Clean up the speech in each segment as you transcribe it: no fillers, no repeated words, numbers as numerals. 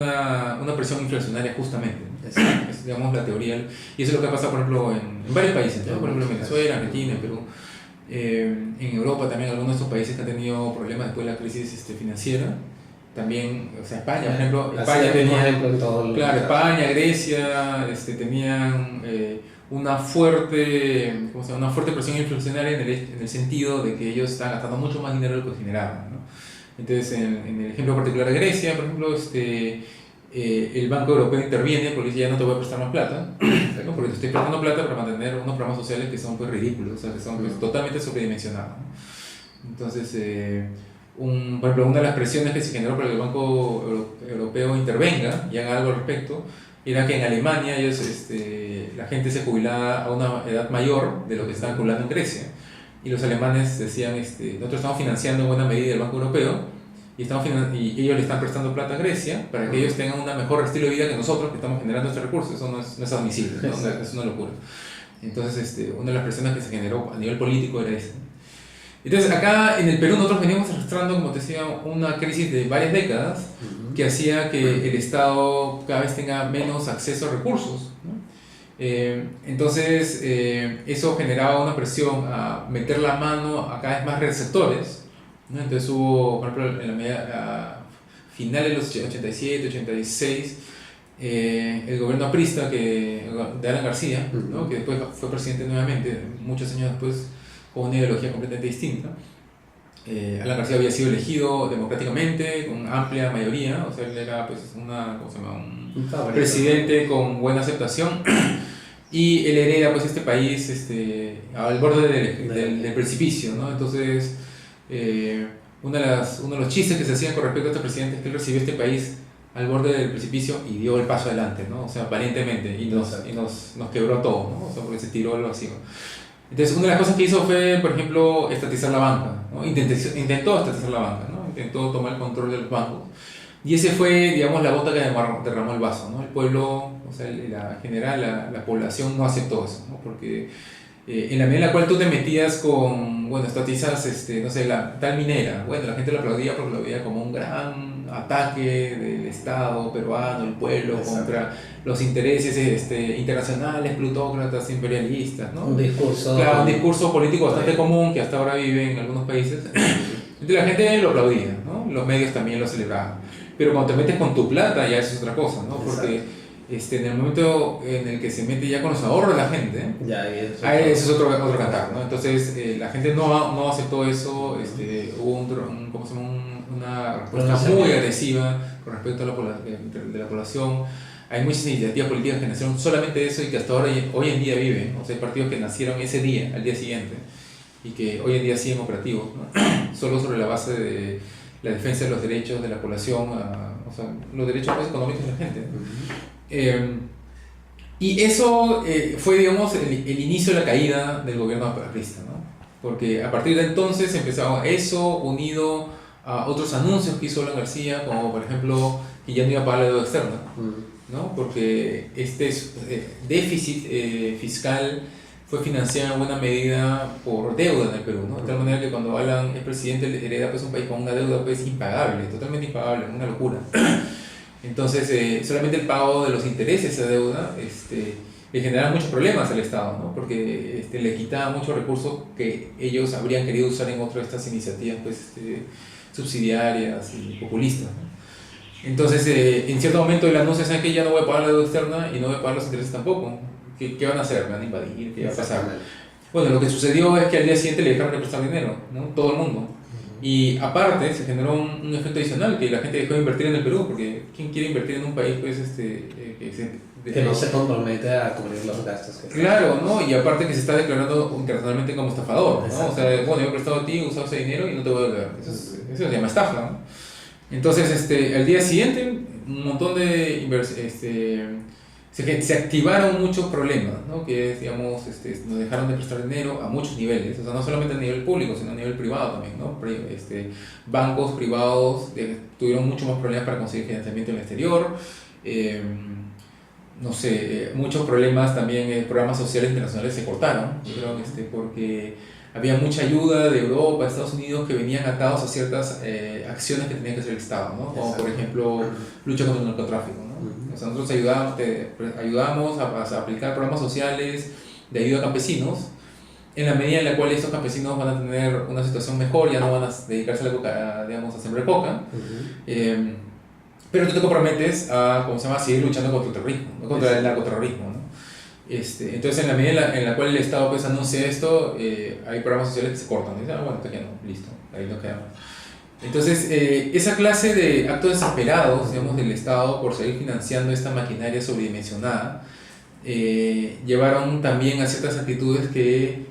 una presión inflacionaria justamente, ¿no? Es, digamos, la teoría. Y eso es lo que pasa, por ejemplo, en varios países, ¿no? Por ejemplo, en Venezuela, Argentina, en Perú. En Europa también, algunos de estos países que han tenido problemas después de la crisis financiera. También, o sea, España, por ejemplo, España tenía, claro, España, Grecia, tenían una fuerte, ¿cómo se llama? Una fuerte presión inflacionaria en el sentido de que ellos estaban gastando mucho más dinero de lo que generaban, ¿no? Entonces, en el ejemplo particular de Grecia, por ejemplo, el Banco Europeo interviene porque dice: ya no te voy a prestar más plata, ¿no? Porque te estoy prestando plata para mantener unos programas sociales que son pues ridículos, o sea, que son pues, totalmente sobredimensionados, ¿no? Entonces, por ejemplo, una de las presiones que se generó para que el Banco Europeo intervenga y haga algo al respecto era que en Alemania la gente se jubilaba a una edad mayor de lo que estaban jubilando en Grecia. Y los alemanes decían: nosotros estamos financiando en buena medida el Banco Europeo y ellos le están prestando plata a Grecia para que ellos tengan un mejor estilo de vida que nosotros, que estamos generando estos recursos. Eso no es admisible, ¿no? Es una locura. Entonces, una de las presiones que se generó a nivel político era esa. Entonces, acá en el Perú nosotros veníamos arrastrando, como te decía, una crisis de varias décadas que hacía que el Estado cada vez tenga menos acceso a recursos, ¿no? Entonces, eso generaba una presión a meter la mano a cada vez más receptores, ¿no? Entonces hubo, por ejemplo, a finales de los 87, 86, el gobierno aprista de Alan García, ¿no? Que después fue presidente nuevamente, muchos años después, con una ideología completamente distinta. Alan García había sido elegido democráticamente, con amplia mayoría, o sea, él era pues, un presidente con buena aceptación. Y él hereda pues este país al borde del precipicio, ¿no? Entonces, uno de los chistes que se hacían con respecto a este presidente es que él recibió este país al borde del precipicio y dio el paso adelante, ¿no? O sea, aparentemente, y nos quebró todo, ¿no? O sea, porque se tiró al vacío. Entonces, una de las cosas que hizo fue, por ejemplo, estatizar la banca, ¿no? Intentó estatizar la banca, ¿no? Intentó tomar el control de los bancos. Y ese fue, digamos, la gota que derramó el vaso, ¿no? El pueblo, o sea, la población no aceptó eso, ¿no? Porque en la medida en la cual tú te metías con, bueno, estatizas, no sé, la tal minera, bueno, la gente lo aplaudía porque lo veía como un gran ataque del Estado peruano, el pueblo, contra los intereses internacionales, plutócratas, imperialistas, ¿no? Claro, un discurso político bastante común que hasta ahora vive en algunos países. Entonces la gente lo aplaudía, ¿no? Los medios también lo celebraban. Pero cuando te metes con tu plata ya eso es otra cosa, ¿no? Porque en el momento en el que se mete ya con los ahorros de la gente, eso es otro cantar, ¿no? Entonces la gente no aceptó eso, hubo una respuesta muy agresiva con respecto a de la población. Hay muchas iniciativas políticas que nacieron solamente de eso y que hasta ahora, hoy en día viven, o sea, hay partidos que nacieron ese día, al día siguiente, y que hoy en día siguen operativos, ¿no? Solo sobre la base de la defensa de los derechos de la población, o sea, los derechos pues, económicos de la gente, ¿no? Y eso fue, digamos, el inicio de la caída del gobierno aprista, ¿no? Porque a partir de entonces empezaba eso unido a otros anuncios que hizo Alan García, como por ejemplo que ya no iba a pagar la deuda externa, ¿no? Porque este déficit fiscal fue financiado en buena medida por deuda en el Perú, ¿no? De tal manera que cuando Alan es presidente, hereda pues, un país con una deuda pues, impagable, totalmente impagable, una locura. Entonces, solamente el pago de los intereses de esa deuda le generaba muchos problemas al Estado, ¿no? Porque le quitaba muchos recursos que ellos habrían querido usar en otras de estas iniciativas pues, subsidiarias y populistas, ¿no? Entonces, en cierto momento el anuncio es que ya no voy a pagar la deuda externa y no voy a pagar los intereses tampoco. ¿Qué van a hacer? ¿Me van a invadir? ¿Qué va a pasar? Bueno, lo que sucedió es que al día siguiente le dejaron de prestar dinero, ¿no? Todo el mundo. Y aparte se generó un efecto adicional, que la gente dejó de invertir en el Perú, porque ¿quién quiere invertir en un país pues, que no se compromete a cubrir los gastos? Claro, ¿no? Y aparte que se está declarando internacionalmente como estafador, ¿no? O sea, bueno, yo he prestado a ti, he usado ese dinero y no te voy a devolver. Eso se llama estafa, ¿no? Entonces, al día siguiente, un montón de se activaron muchos problemas, ¿no? Que es, digamos, nos dejaron de prestar dinero a muchos niveles, o sea, no solamente a nivel público, sino a nivel privado también, ¿no? Bancos privados tuvieron mucho más problemas para conseguir financiamiento en el exterior, no sé, muchos problemas también, programas sociales internacionales se cortaron, yo creo, porque había mucha ayuda de Europa, de Estados Unidos, que venían atados a ciertas acciones que tenía que hacer el Estado, ¿no? Como por ejemplo lucha contra el narcotráfico, ¿no? O sea, nosotros ayudábamos a aplicar programas sociales de ayuda a campesinos, en la medida en la cual estos campesinos van a tener una situación mejor, ya no van a dedicarse digamos, a sembrar coca, pero tú te comprometes a, ¿cómo se llama?, seguir luchando contra el terrorismo, ¿no? Contra el narcoterrorismo, ¿no? Entonces, en la medida en la cual el Estado pues anuncia esto, hay programas sociales que se cortan. Dicen, bueno, esto ya no, listo, ahí no quedamos. Entonces, esa clase de actos desesperados, digamos, del Estado por seguir financiando esta maquinaria sobredimensionada, llevaron también a ciertas actitudes que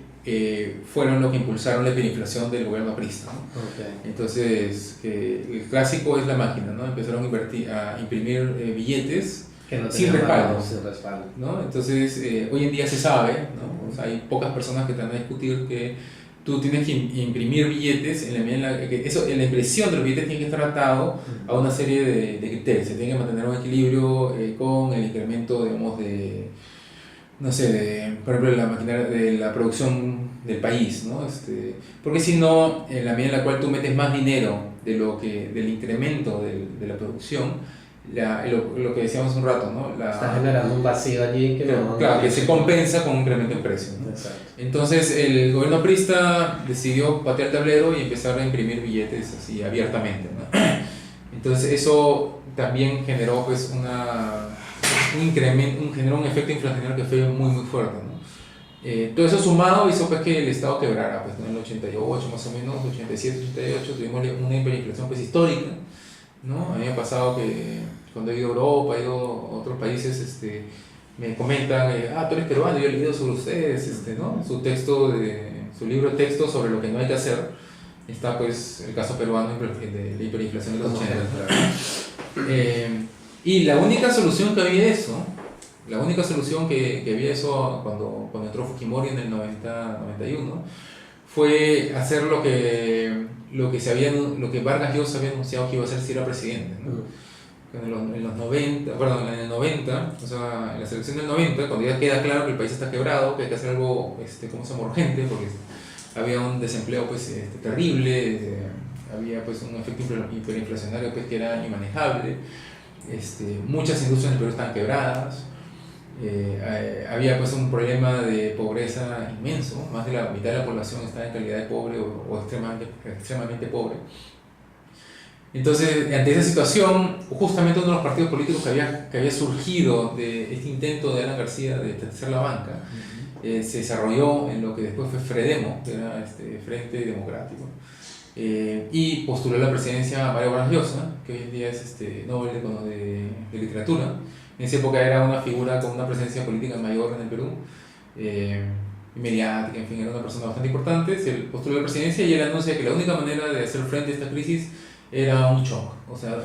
fueron lo que impulsaron la hiperinflación del gobierno aprista, ¿no? Entonces, el clásico es la máquina, ¿no? Empezaron a imprimir billetes que no sin respaldo, ¿no? Entonces, hoy en día se sabe, ¿no? O sea, hay pocas personas que te van a discutir que tú tienes que imprimir billetes en la medida en la que en la impresión de los billetes tiene que estar atado a una serie de criterios. Se tiene que mantener un equilibrio con el incremento, digamos, no sé, por ejemplo, la maquinaria de la producción del país, ¿no? Porque si no, en la medida en la cual tú metes más dinero del incremento de la producción, lo que decíamos un rato, ¿no? Está generando un vacío allí que claro, que se compensa con un incremento en precio, ¿no? Entonces el gobierno aprista decidió patear el tablero y empezar a imprimir billetes así abiertamente, ¿no? Entonces eso también generó pues generó un efecto inflacionario que fue muy muy fuerte, ¿no? Todo eso sumado hizo pues que el Estado quebrara, pues, ¿no? En el 88 más o menos, 87, 88 tuvimos una hiperinflación pues histórica, ¿no? A mí me ha pasado que cuando he ido a Europa, he ido a otros países, me comentan, tú eres peruano, yo he leído sobre ustedes, ¿no? Su libro de texto sobre lo que no hay que hacer, está pues el caso peruano de la hiperinflación de los 80. Y la única solución que había cuando entró Fujimori en el 90-91, fue hacer lo que Vargas Llosa había anunciado que iba a hacer si era presidente, ¿no? En el 90, o sea, en la selección del 90, cuando ya queda claro que el país está quebrado, que hay que hacer algo, urgente, porque había un desempleo pues terrible, había pues un efecto hiperinflacionario pues que era inmanejable, muchas industrias en el Perú estaban quebradas, había pues un problema de pobreza inmenso, más de la mitad de la población estaba en calidad de pobre o extremadamente pobre. Entonces, ante esa situación, justamente uno de los partidos políticos que había surgido de este intento de Alan García de hacer la banca, se desarrolló en lo que después fue FREDEMO, que era Frente Democrático, y postuló a la presidencia a Mario Vargas Llosa, que hoy en día es Nobel de Literatura. En esa época era una figura con una presencia política mayor en el Perú, mediática, en fin, era una persona bastante importante. Se postuló a la presidencia y él anuncia que la única manera de hacer frente a esta crisis era un shock, o sea,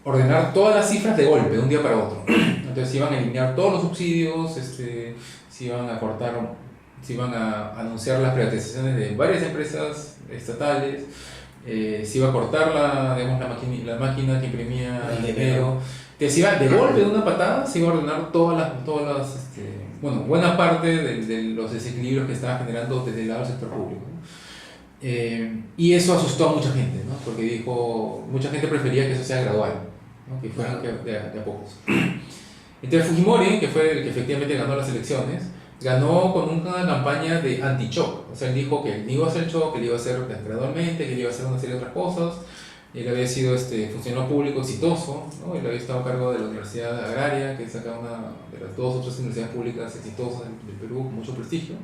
ordenar todas las cifras de golpe, de un día para otro. Entonces se iban a eliminar todos los subsidios, se iban a cortar, se iban a anunciar las privatizaciones de varias empresas estatales, se iba a cortar la máquina que imprimía el dinero, que se iba de golpe, de una patada, se iba a ordenar buena parte de los desequilibrios que estaba generando desde el lado del sector público, ¿no? Y eso asustó a mucha gente, ¿no? Porque mucha gente prefería que eso sea gradual, ¿no? Que fuera de a pocos. Entonces Fujimori, que fue el que efectivamente ganó las elecciones, ganó con una campaña de anti-shock. O sea, él dijo que él iba a hacer el shock, que él iba a hacer gradualmente, que él iba a hacer una serie de otras cosas. Él había sido funcionario público exitoso, ¿no? Él había estado a cargo de la Universidad Agraria, que es acá una de las dos otras universidades públicas exitosas del Perú, con mucho prestigio.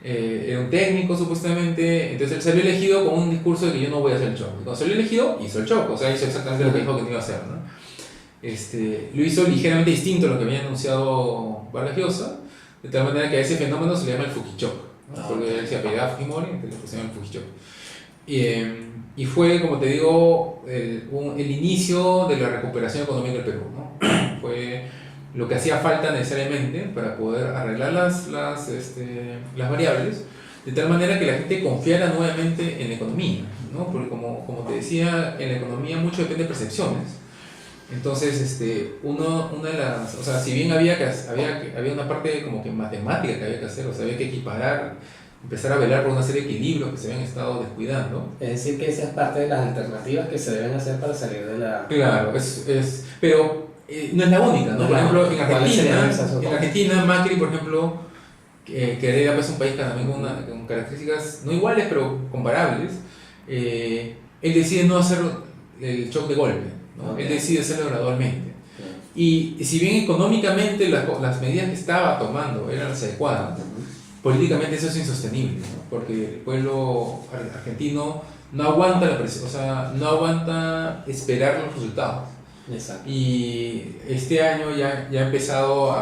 Era un técnico supuestamente, entonces él salió elegido con un discurso de que yo no voy a hacer el shock. Cuando salió elegido, hizo el shock, o sea, hizo exactamente lo que dijo que no iba a hacer, ¿no? Lo hizo ligeramente distinto a lo que había anunciado Vargas Llosa, de tal manera que a ese fenómeno se le llama el Fujichoc, ¿no? Porque él se apellidaba Fujimori, entonces le pusieron el Fujichoc. Y fue, como te digo, el inicio de la recuperación económica del Perú, ¿no? Fue lo que hacía falta necesariamente para poder arreglar las variables, de tal manera que la gente confiara nuevamente en la economía, ¿no? Porque como te decía, en la economía mucho depende de percepciones. Entonces, una de las, o sea, si bien había una parte como que matemática que había que hacer, o sea, había que equiparar, empezar a velar por una serie de equilibrios que se habían estado descuidando. Es decir, que esa es parte de las alternativas que se deben hacer para salir de la... Claro, pero no es la única, ¿no? Por ejemplo, en Argentina, Macri, por ejemplo, que era pues, un país también con características no iguales, pero comparables, él decide no hacer el shock de golpe, ¿no? Okay. Él decide hacerlo gradualmente. Y si bien económicamente las medidas que estaba tomando eran las adecuadas, políticamente eso es insostenible, ¿no? Porque el pueblo argentino no aguanta la presión, o sea, no aguanta esperar los resultados. Exacto. Y este año ya ha empezado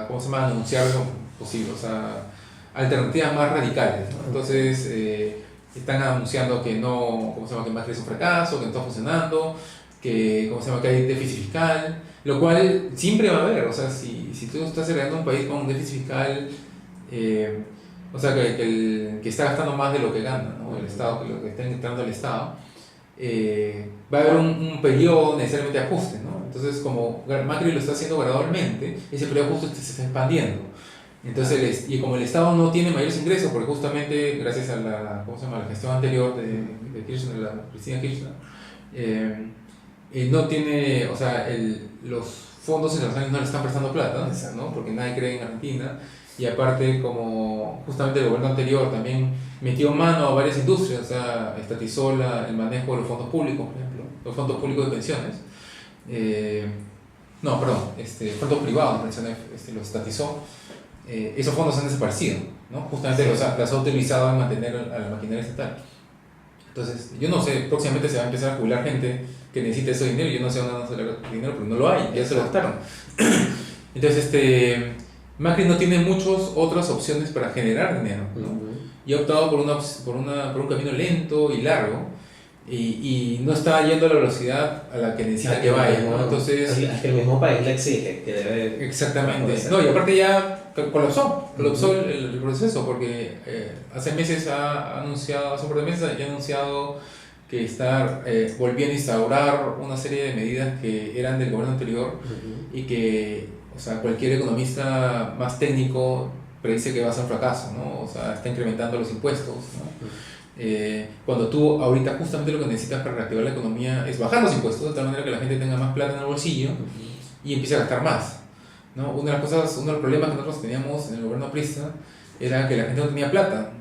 ¿cómo se llama?, anunciar lo posible, o sea, alternativas más radicales, ¿no? Entonces, están anunciando que no, ¿cómo se llama?, que Macri es un fracaso, que no está funcionando, que, ¿cómo se llama?, que hay déficit fiscal, lo cual siempre va a haber, o sea, si tú estás heredando un país con un déficit fiscal, o sea, que está gastando más de lo que gana, ¿no? El Estado, que lo que está entrando el Estado, va a haber un periodo necesariamente de ajuste, ¿no? Entonces, como Macri lo está haciendo gradualmente, ese periodo de ajuste se está expandiendo. Entonces, y como el Estado no tiene mayores ingresos, porque justamente gracias a ¿cómo se llama?, la gestión anterior de Kirchner, la Cristina Kirchner, no tiene, o sea, los fondos internacionales no le están prestando plata, ¿no? Porque nadie cree en Argentina. Y aparte, como justamente el gobierno anterior también metió mano a varias industrias, o sea, estatizó el manejo de los fondos públicos, por ejemplo, los fondos públicos de pensiones. No, perdón, fondos privados de pensiones los estatizó. Esos fondos han desaparecido, ¿no? Justamente los ha utilizado en mantener a la maquinaria estatal. Entonces, yo no sé, próximamente se va a empezar a jubilar gente que necesita ese dinero, y yo no sé dónde van a sacar el dinero, porque no lo hay, ya se lo gastaron. Entonces, Macri no tiene muchas otras opciones para generar dinero, ¿no? Y ha optado por un camino lento y largo, y no está yendo a la velocidad a la que necesita que vaya, ¿no? Entonces, es que el mismo país le exige que debe... Exactamente. No, y aparte ya colapsó el proceso, porque hace meses hace un par de meses ya ha anunciado que está volviendo a instaurar una serie de medidas que eran del gobierno anterior, y que, o sea, cualquier economista más técnico predice que va a ser un fracaso, ¿no? O sea, está incrementando los impuestos, ¿no? Cuando tú ahorita justamente lo que necesitas para reactivar la economía es bajar los impuestos, de tal manera que la gente tenga más plata en el bolsillo y empiece a gastar más, ¿no? Uno de los problemas que nosotros teníamos en el gobierno aprista era que la gente no tenía plata.